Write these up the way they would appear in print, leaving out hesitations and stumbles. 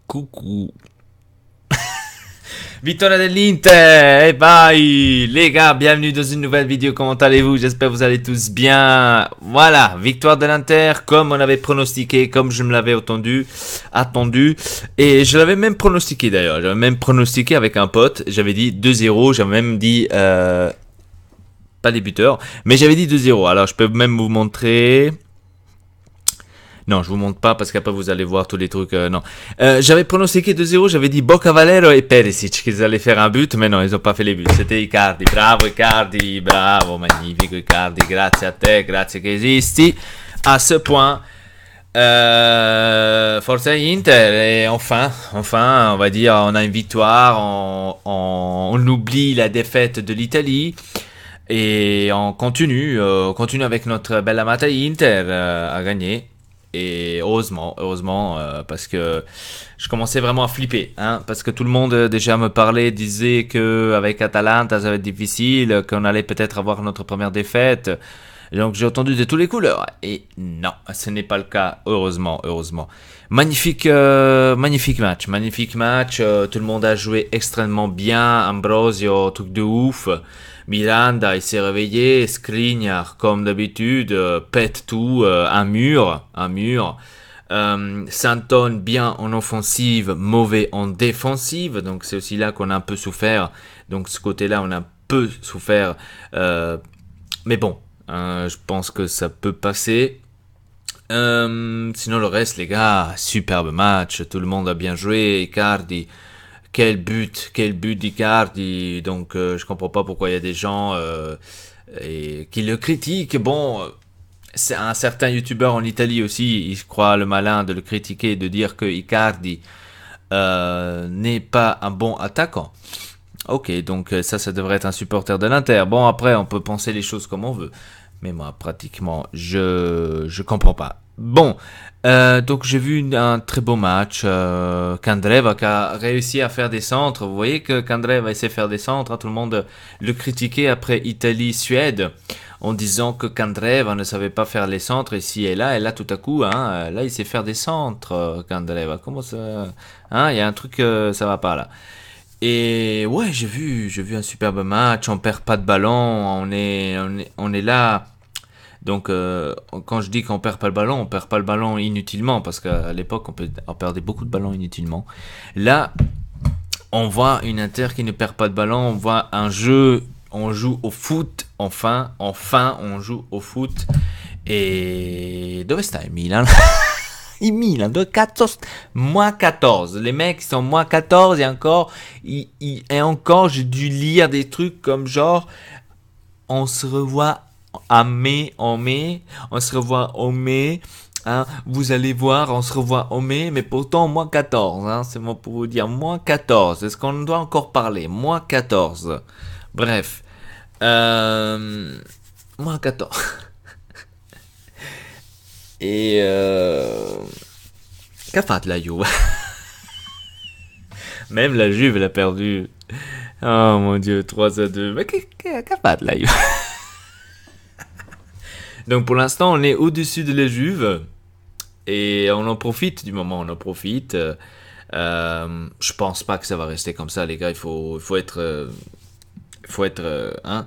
Coucou. Vittoria dell'Inter. Et bye les gars, bienvenue dans une nouvelle vidéo. Comment allez-vous? J'espère que vous allez tous bien. Voilà, victoire de l'Inter comme on avait pronostiqué, comme je me l'avais attendu. Et je l'avais même pronostiqué d'ailleurs. J'avais même pronostiqué avec un pote. J'avais dit 2-0. J'avais même dit pas des buteurs, mais j'avais dit 2-0. Alors je peux même vous montrer. Non, je vous montre pas parce qu'après vous allez voir tous les trucs. Non. J'avais pronostiqué 2-0, j'avais dit Boca Valero et Perisic qu'ils allaient faire un but, mais non, ils ont pas fait les buts. C'était Icardi. Bravo Icardi, bravo, magnifico Icardi. Grazie a te, grazie che esisti. À ce point, Forza Inter. Et enfin, on va dire, on a une victoire. On oublie la défaite de l'Italie. Et on continue avec notre belle amata Inter à gagner. Et heureusement, parce que je commençais vraiment à flipper, hein, parce que tout le monde déjà me parlait, disait que avec Atalanta ça va être difficile, qu'on allait peut-être avoir notre première défaite. Donc j'ai entendu de toutes les couleurs, et non, ce n'est pas le cas, heureusement. Magnifique match, tout le monde a joué extrêmement bien, Ambrosio, truc de ouf. Miranda, il s'est réveillé, Skriniar, comme d'habitude, pète tout, un mur. Santon, bien en offensive, mauvais en défensive, donc c'est aussi là qu'on a un peu souffert. Donc ce côté-là, on a un peu souffert, mais bon, je pense que ça peut passer. Sinon le reste, les gars, superbe match, tout le monde a bien joué, Icardi. Quel but d'Icardi. Donc je comprends pas pourquoi il y a des gens qui le critiquent. Bon, c'est un certain youtubeur en Italie aussi, il se croit le malin de le critiquer et de dire que Icardi n'est pas un bon attaquant. Ok, donc ça devrait être un supporter de l'Inter. Bon, après, on peut penser les choses comme on veut. Mais moi, pratiquement, je comprends pas. Bon, donc j'ai vu un très beau match. Candreva qui a réussi à faire des centres. Vous voyez que Candreva essaie de faire des centres. Hein, tout le monde le critiquait après Italie-Suède en disant que Candreva ne savait pas faire les centres ici et là tout à coup, hein, là il sait faire des centres, Candreva. Comment ça, hein, il y a un truc, ça va pas là. Et ouais, j'ai vu un superbe match. On perd pas de ballon, on est là. Donc, quand je dis qu'on perd pas le ballon, on perd pas le ballon inutilement parce qu'à l'époque on perdait beaucoup de ballons inutilement. Là, on voit une Inter qui ne perd pas de ballon. On voit un jeu, on joue au foot. Enfin, on joue au foot. Et dove sta il Milan? Il Milan, de 14, moins 14. Les mecs sont moins 14 et encore, et encore, j'ai dû lire des trucs comme genre, on se revoit en mai, on se revoit au mai, hein, vous allez voir, on se revoit au mai, mais pourtant moins 14, hein, c'est moi pour vous dire, moins 14. Est-ce qu'on doit encore parler? Moins 14. Bref, moins 14. Et qu'a fait la Juve? Même la Juve l'a perdu. Oh mon dieu, 3-2. Mais qu'a fait la Juve? Donc pour l'instant, on est au-dessus de la Juve. Et on en profite du moment, on en profite. Je pense pas que ça va rester comme ça, les gars. Il faut être... hein.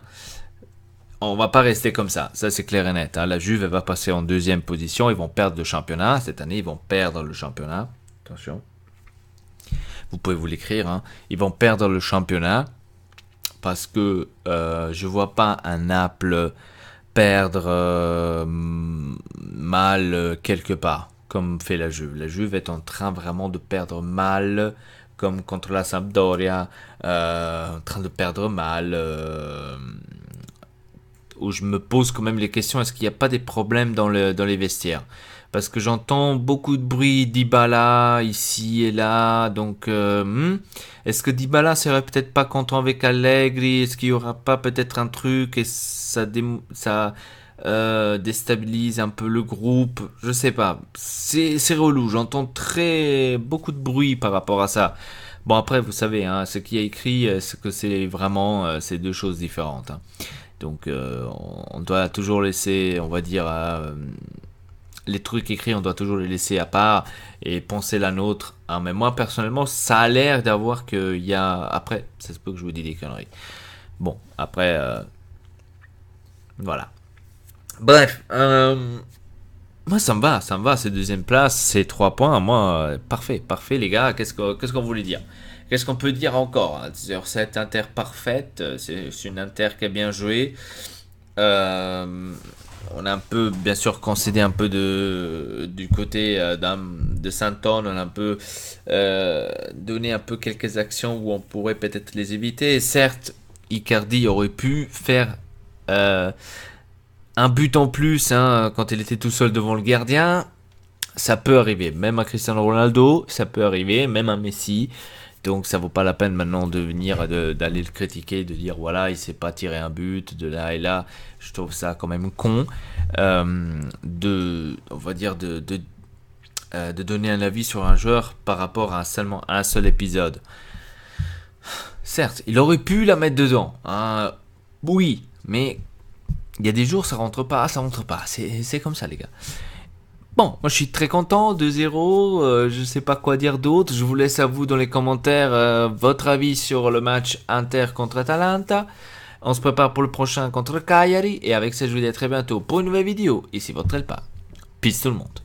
On va pas rester comme ça c'est clair et net. Hein. La Juve va passer en deuxième position, ils vont perdre le championnat. Cette année, ils vont perdre le championnat. Attention. Vous pouvez vous l'écrire. Hein. Ils vont perdre le championnat parce que je vois pas un Naples perdre mal quelque part, comme fait la Juve. La Juve est en train vraiment de perdre mal, comme contre la Sampdoria, en train de perdre mal... où je me pose quand même les questions, est-ce qu'il n'y a pas des problèmes dans les vestiaires? Parce que j'entends beaucoup de bruit d'Dybala ici et là, donc est-ce que Dybala serait peut-être pas content avec Allegri? Est-ce qu'il y aura pas peut-être un truc et ça déstabilise un peu le groupe? Je sais pas, c'est relou, j'entends beaucoup de bruit par rapport à ça. Bon après vous savez, hein, ce qui est écrit, c'est que c'est vraiment c'est deux choses différentes. Hein. Donc on doit toujours laisser, on va dire, les trucs écrits, on doit toujours les laisser à part et penser la nôtre. Hein, mais moi, personnellement, ça a l'air d'avoir qu'il y a... Après, ça se peut que je vous dise des conneries. Bon, après... voilà. Bref, moi ça me va, c'est deuxième place, c'est 3 points, moi, parfait, les gars, qu'est-ce qu'on voulait dire? Qu'est-ce qu'on peut dire encore hein, sur cette Inter parfaite? C'est une Inter qui a bien joué. On a un peu, bien sûr, concédé un peu du côté de Saint-Anne. On a un peu donné un peu quelques actions où on pourrait peut-être les éviter. Et certes, Icardi aurait pu faire un but en plus hein, quand il était tout seul devant le gardien. Ça peut arriver, même à Cristiano Ronaldo, ça peut arriver, même à Messi. Donc ça vaut pas la peine maintenant de venir d'aller le critiquer, de dire voilà il sait pas tirer un but de là et là. Je trouve ça quand même con on va dire de donner un avis sur un joueur par rapport à seulement un seul épisode. Certes, il aurait pu la mettre dedans, hein, oui, mais il y a des jours ça rentre pas, c'est comme ça les gars. Bon, moi je suis très content, 2-0, je sais pas quoi dire d'autre, je vous laisse à vous dans les commentaires votre avis sur le match Inter contre Atalanta. On se prépare pour le prochain contre Cagliari, et avec ça je vous dis à très bientôt pour une nouvelle vidéo, ici votre Elpa. Peace tout le monde.